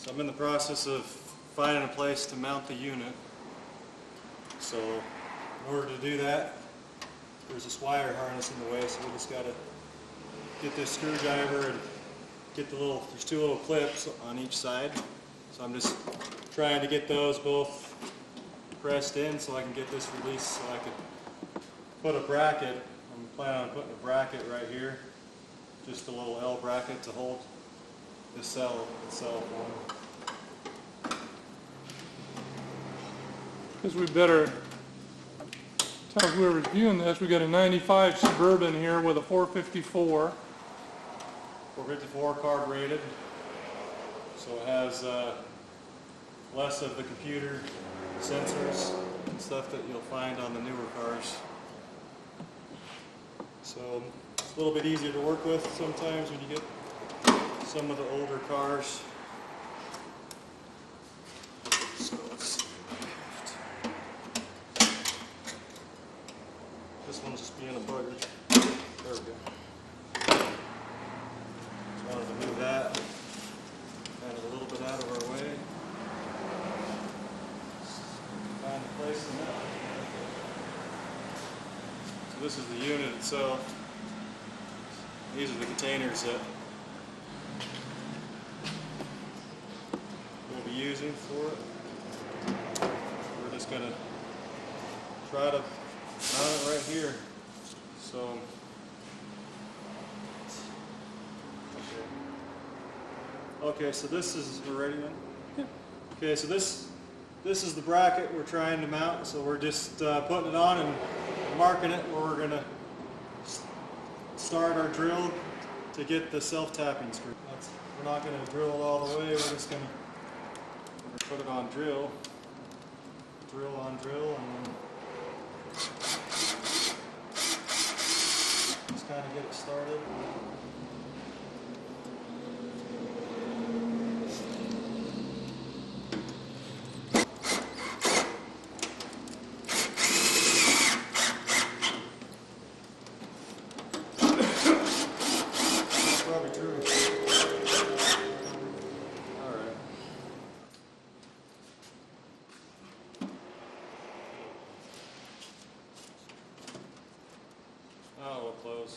So I'm in the process of finding a place to mount the unit. So in order to do that, there's this wire harness in the way, so we just got to get this screwdriver and get there's two little clips on each side. So I'm just trying to get those both pressed in so I can get this released so I can put a bracket. I'm planning on putting a bracket right here, just a little L bracket to hold the cell itself on. Because we better tell whoever's viewing this, we got a 95 Suburban here with a 454. 454 carb rated, so it has less of the computer sensors and stuff that you'll find on the newer cars. So it's a little bit easier to work with sometimes when you get some of the older cars. So let's see. This one's just being a bugger. There we go. Just wanted to move that kind of a little bit out of our way. Find a place in that. So this is the unit itself. These are the containers that we'll be using for it. We're just going to try to mount it right here. So, okay, so this is, we're ready then? Yeah. Okay, so this is the bracket we're trying to mount. So we're just putting it on and marking it where we're going to start our drill to get the self-tapping screw. We're not going to drill it all the way, we're just going to put it on drill on drill, and then just kind of get it started. Probably true. All right. Oh, we'll close.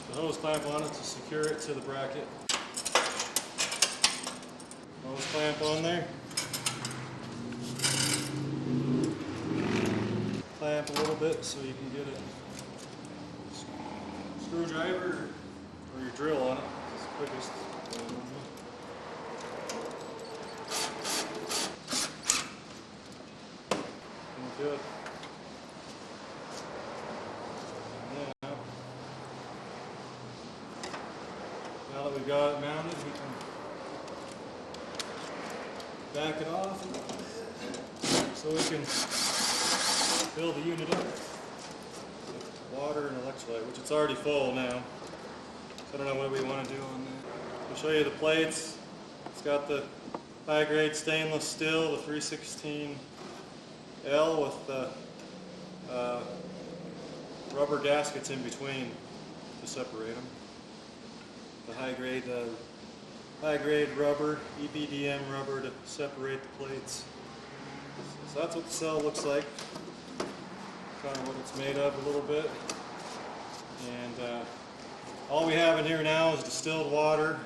The hose clamp on it to secure it to the bracket. Hose clamp on there. Clamp a little bit so you can get a screwdriver or your drill on it. It's the quickest. Good. Yeah. Now that we've got it mounted, we can back it off so we can fill the unit up with water and electrolyte, which it's already full now. So I don't know what we want to do on that. I'll show you the plates. It's got the high-grade stainless steel, the 316L with the rubber gaskets in between to separate them. The high-grade rubber, EPDM rubber to separate the plates. So that's what the cell looks like. Kind of what it's made of a little bit. And all we have in here now is distilled water.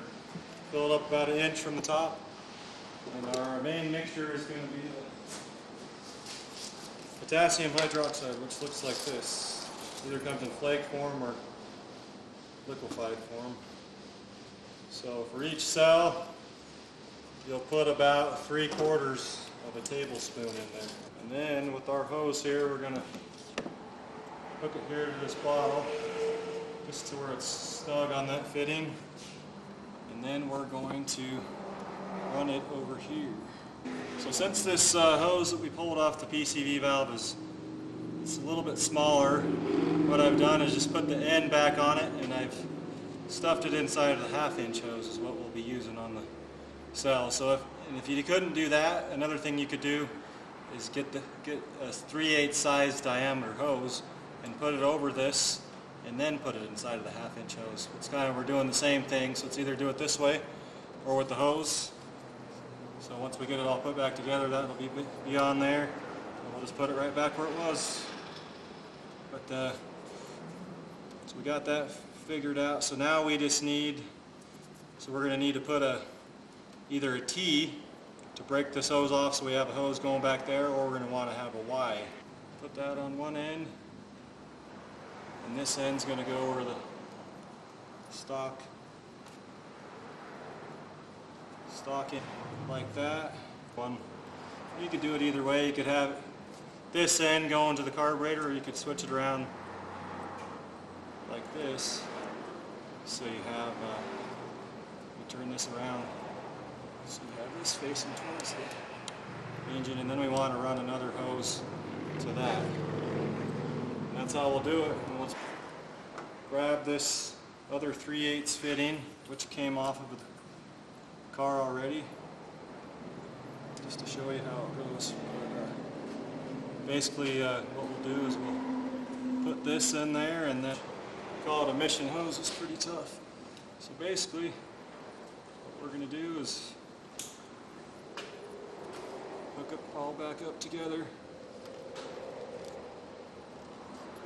Fill it up about 1 inch from the top. And our main mixture is going to be the potassium hydroxide, which looks like this. Either comes in flake form or liquefied form. So for each cell, you'll put about 3/4 of a tablespoon in there. And then with our hose here, we're going to hook it here to this bottle, just to where it's snug on that fitting. And then we're going to run it over here. So since this hose that we pulled off the PCV valve it's a little bit smaller, what I've done is just put the end back on it, and I've stuffed it inside of the 1/2 inch hose is what we'll be using on the cell. So if you couldn't do that, another thing you could do is get a 3/8 size diameter hose and put it over this, and then put it inside of the 1/2 inch hose. It's kind of, we're doing the same thing, so it's either do it this way or with the hose. So once we get it all put back together, that'll be on there, and we'll just put it right back where it was. But so we got that figured out. So now we just need, so we're going to need to put either a T to break this hose off so we have a hose going back there, or we're going to want to have a Y. Put that on one end, and this end's going to go over the stock in like that. You could do it either way. You could have this end going to the carburetor, or you could switch it around like this. So you have, you turn this around, so you have this facing towards the engine, and then we want to run another hose to that. And that's how we'll do it. And we'll grab this other 3/8 fitting, which came off of the car already, just to show you how it goes. Basically, what we'll do is we'll put this in there, and then call it a mission hose. It's pretty tough. So basically, what we're going to do is hook it all back up together.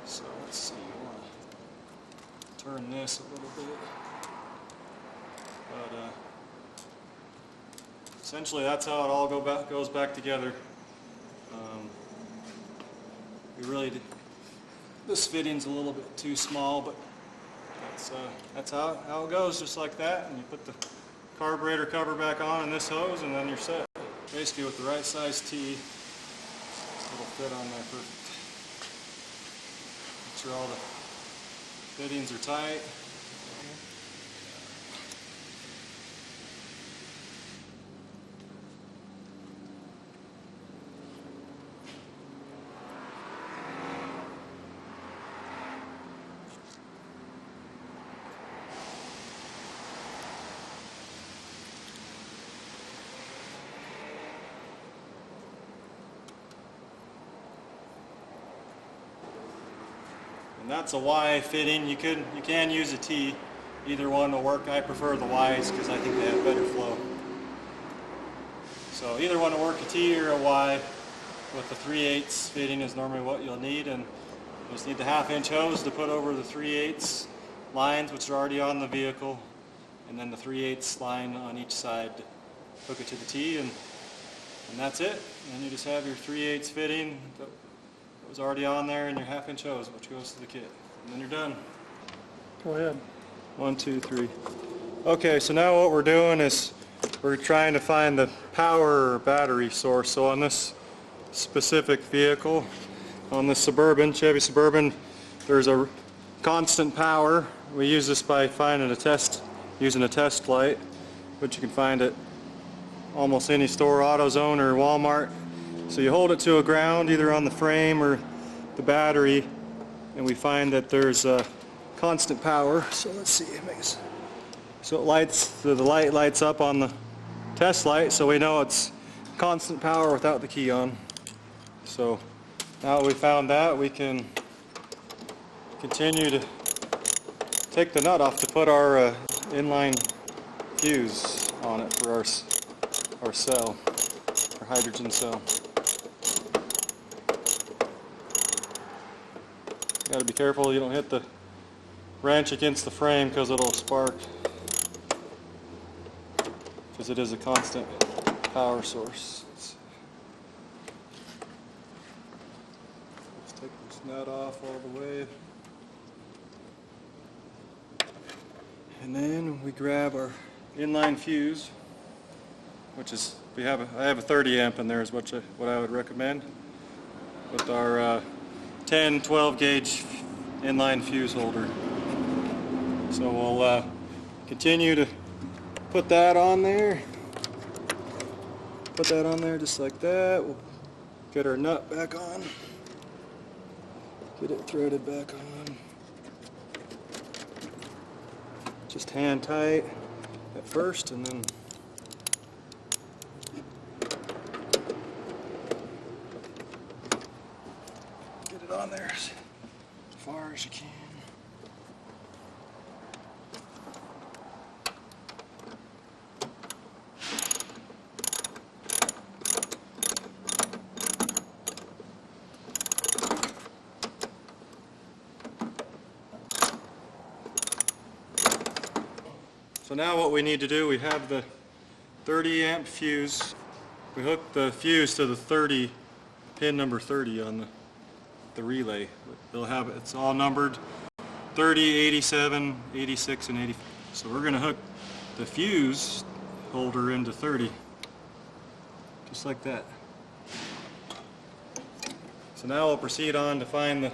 So let's see, I want to turn this a little bit. But essentially, that's how it all goes back together. We really did. This fitting's a little bit too small, but that's how it goes, just like that. And you put the carburetor cover back on in this hose, and then you're set. Basically, with the right size T, it'll fit on there perfect. Make sure all the fittings are tight. And that's a Y fitting. You can use a T. Either one will work. I prefer the Ys because I think they have better flow. So either one will work, a T or a Y. With the 3/8 fitting is normally what you'll need, and you just need the 1/2 inch hose to put over the 3/8 lines, which are already on the vehicle, and then the 3/8 line on each side. Hook it to the T, and that's it. And you just have your 3/8 fitting that was already on there, and your 1/2 inch hose, which goes to the kit. And then you're done. Go ahead. 1, 2, 3. Okay, so now what we're doing is we're trying to find the power or battery source. So on this specific vehicle, on the Suburban, Chevy Suburban, there's a constant power. We use this by using a test light, which you can find at almost any store, AutoZone or Walmart. So you hold it to a ground, either on the frame or the battery, and we find that there's a constant power. So let's see, so the light lights up on the test light, so we know it's constant power without the key on. So now that we found that, we can continue to take the nut off to put our inline fuse on it for our cell, our hydrogen cell. You got to be careful you don't hit the wrench against the frame, because it'll spark, because it is a constant power source. Let's take this nut off all the way, and then we grab our inline fuse, which is, I have a 30 amp in there is what I would recommend, with our 10, 12 gauge inline fuse holder. So we'll continue to put that on there. Put that on there just like that. We'll get our nut back on. Get it threaded back on. Just hand tight at first, and then on there as far as you can. So now what we need to do, we have the 30 amp fuse. We hook the fuse to the 30, pin number 30 on the relay. They'll have, it's all numbered 30, 87, 86, and 80. So we're going to hook the fuse holder into 30, just like that. So now we'll proceed on to find the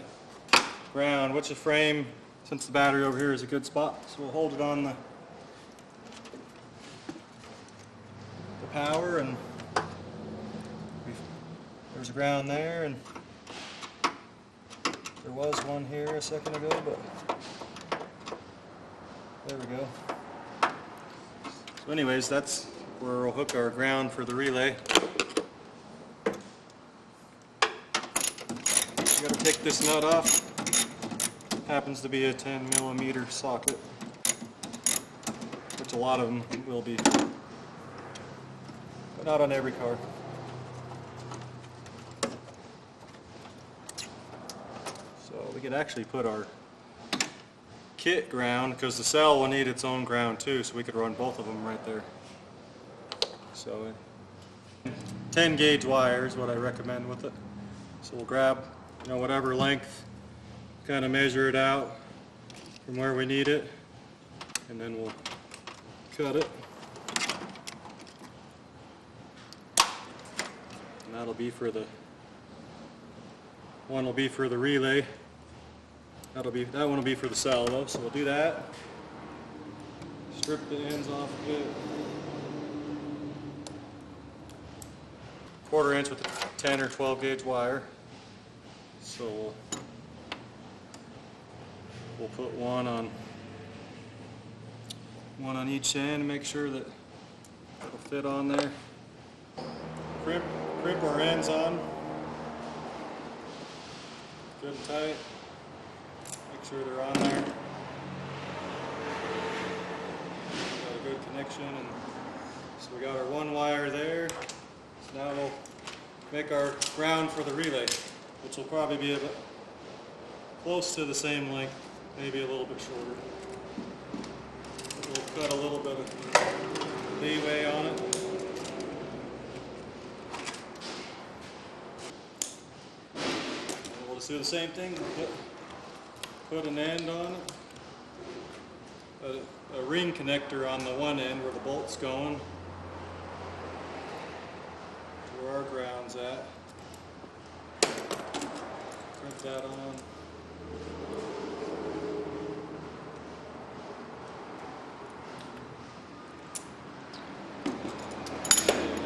ground, which the frame, since the battery over here is a good spot, so we'll hold it on the power, and there's a ground there, and there was one here a second ago, but there we go. So anyways, that's where we'll hook our ground for the relay. You gotta take this nut off. Happens to be a 10mm socket, which a lot of them will be. Not on every car. So we could actually put our kit ground, because the cell will need its own ground too, so we could run both of them right there. So 10 gauge wire is what I recommend with it. So we'll grab, whatever length, kind of measure it out from where we need it, and then we'll cut it. That'll be for the one will be for the relay. That one will be for the cell though. So we'll do that. Strip the ends off a bit. 1/4 inch with a 10 or 12 gauge wire. So we'll put one on each end and make sure that it'll fit on there. Crimp our ends on, good and tight, make sure they're on there. Got a good connection, and so we got our one wire there. So now we'll make our ground for the relay, which will probably be about close to the same length, maybe a little bit shorter. We'll cut a little bit of leeway on it. Let's do the same thing. Put an end on it. A ring connector on the one end where the bolt's going. Where our ground's at. Crimp that on.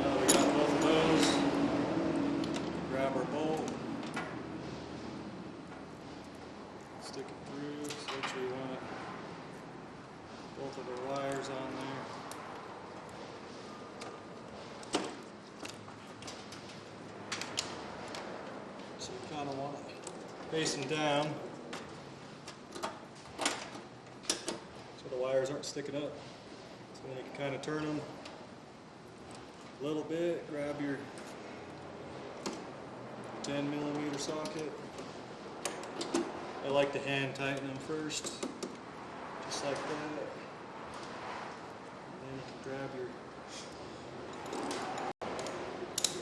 Now we got both of those. Grab our bolt. Stick it through, so make sure you want it, both of the wires on there. So you kind of want it facing down so the wires aren't sticking up. So then you can kind of turn them a little bit, grab your 10mm socket. I like to hand tighten them first, just like that. And then you can grab your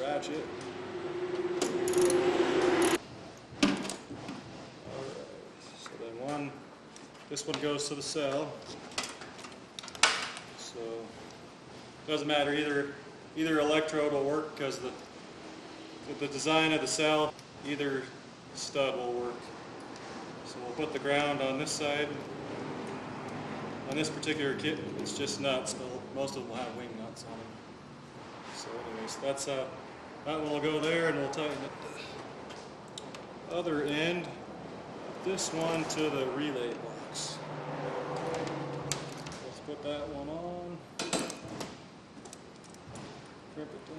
ratchet. Alright, so then this one goes to the cell. So it doesn't matter, either electrode will work, because the design of the cell, either stud will work. So we'll put the ground on this side. On this particular kit, it's just nuts, but most of them will have wing nuts on them. So anyways, that's that one will go there, and we'll tighten it. The other end, this one to the relay box. Let's put that one on. Crimp it down.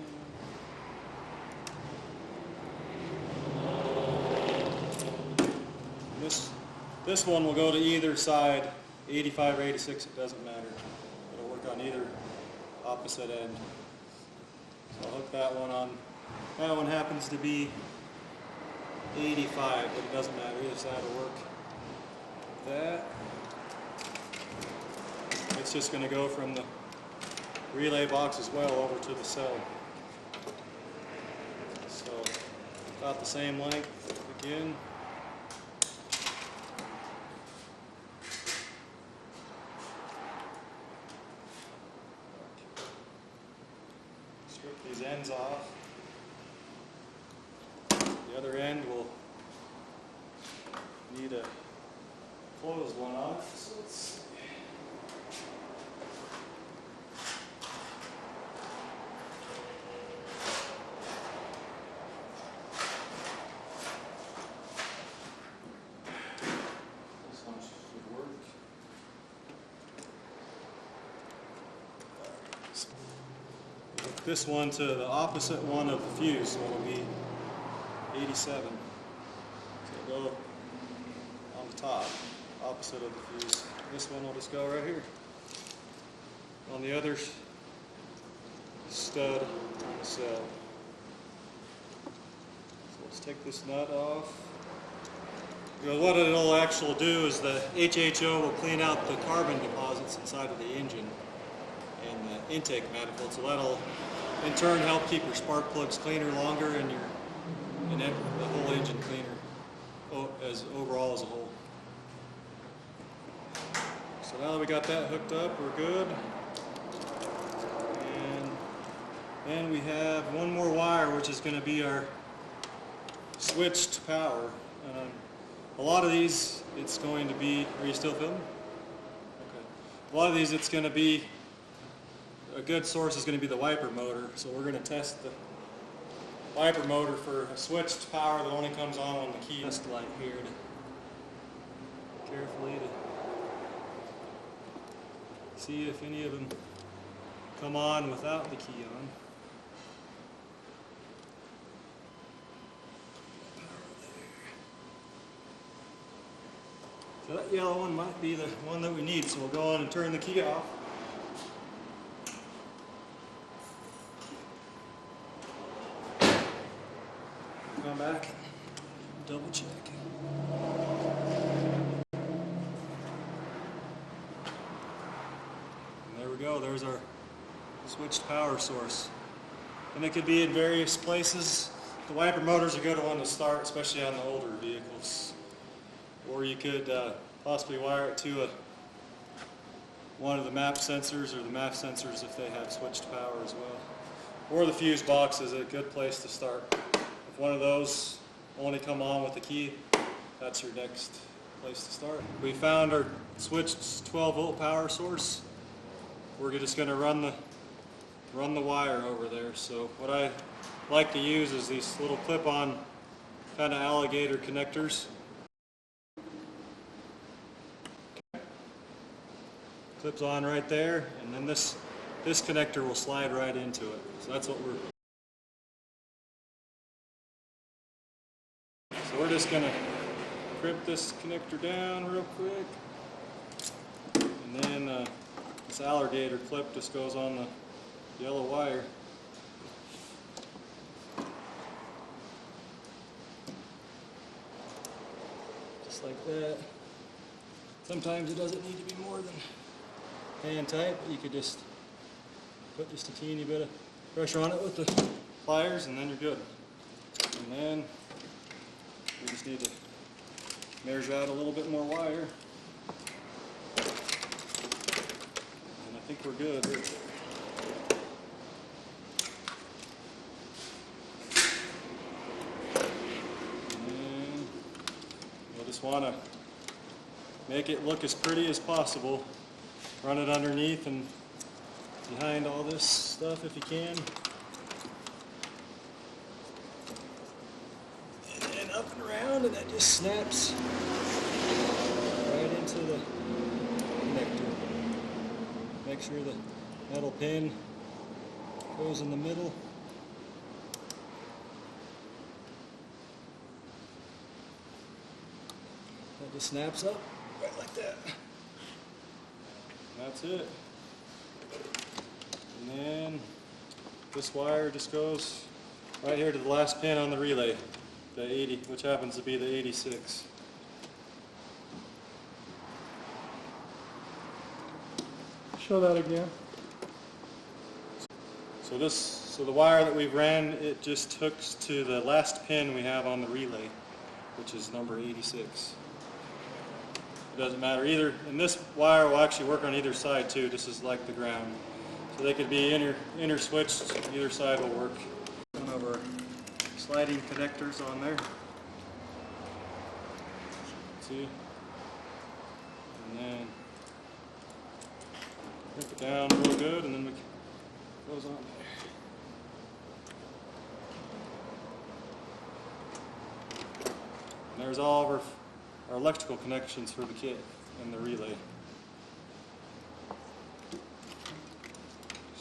This one will go to either side, 85 or 86, it doesn't matter. It'll work on either opposite end. So I'll hook that one on. That one happens to be 85, but it doesn't matter, either side will work. That. It's just going to go from the relay box as well over to the cell. So about the same length again. Strip these ends off. The other end will need a closed one on it. So let's see. This one should work. Hook this one to the opposite one of the fuse, so it'll be 87. So it'll go on the top, opposite of the fuse. This one will just go right here. On the other stud on the cell. So let's take this nut off. Because what it'll actually do is the HHO will clean out the carbon deposits inside of the engine and the intake manifold. So that'll in turn help keep your spark plugs cleaner longer and the whole engine cleaner as overall as a whole. So now that we got that hooked up, we're good. And then we have one more wire, which is going to be our switched power. A lot of these, it's going to be, are you still filming? Okay. A lot of these, it's going to be, a good source is going to be the wiper motor. So we're going to test the wiper motor for a switched power that only comes on when the key is test light here to carefully to see if any of them come on without the key on. So that yellow one might be the one that we need, so we'll go on and turn the key off. Come back, double check. And there we go, there's our switched power source. And it could be in various places. The wiper motor's a good one to start, especially on the older vehicles. Or you could possibly wire it to one of the map sensors, or the map sensors if they have switched power as well. Or the fuse box is a good place to start. If one of those only come on with the key, that's your next place to start. We found our switched 12 volt power source. We're just going to run the wire over there. So what I like to use is these little clip-on kind of alligator connectors. Clips on right there, and then this connector will slide right into it. So that's what we're just gonna crimp this connector down real quick, and then this alligator clip just goes on the yellow wire. Just like that. Sometimes it doesn't need to be more than hand tight, but you could just put just a teeny bit of pressure on it with the pliers, and then you're good. And then we just need to measure out a little bit more wire, and I think we're good right there. And we'll just want to make it look as pretty as possible. Run it underneath and behind all this stuff if you can. And up and around, and that just snaps right into the connector. Make sure the metal pin goes in the middle. That It snaps up right like that. That's it. And then this wire just goes right here to the last pin on the relay, the 80, which happens to be the 86. Show that again. So the wire that we ran, it just hooks to the last pin we have on the relay, which is number 86. It doesn't matter either, and this wire will actually work on either side too, just as like the ground. So they could be inter switched, either side will work. One of our sliding connectors on there. See? And then crimp it down real good, and then it goes on there. And there's all of our electrical connections for the kit and the relay.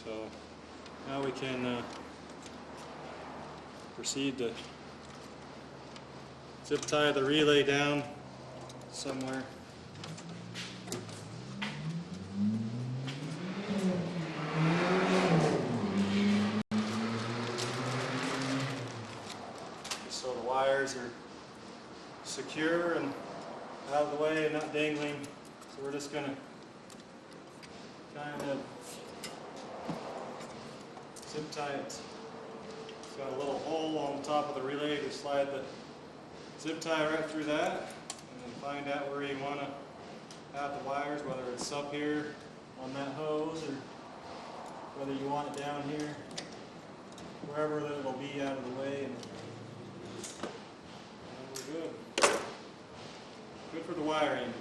So now we can proceed to zip tie the relay down somewhere. So the wires are secure and out of the way and not dangling. So we're just going to kind of zip tie it. It's got a little hole on the top of the relay to slide the zip tie right through that, and then find out where you want to have the wires, whether it's up here on that hose or whether you want it down here, wherever that it'll be out of the way. And we're good. Good for the wiring.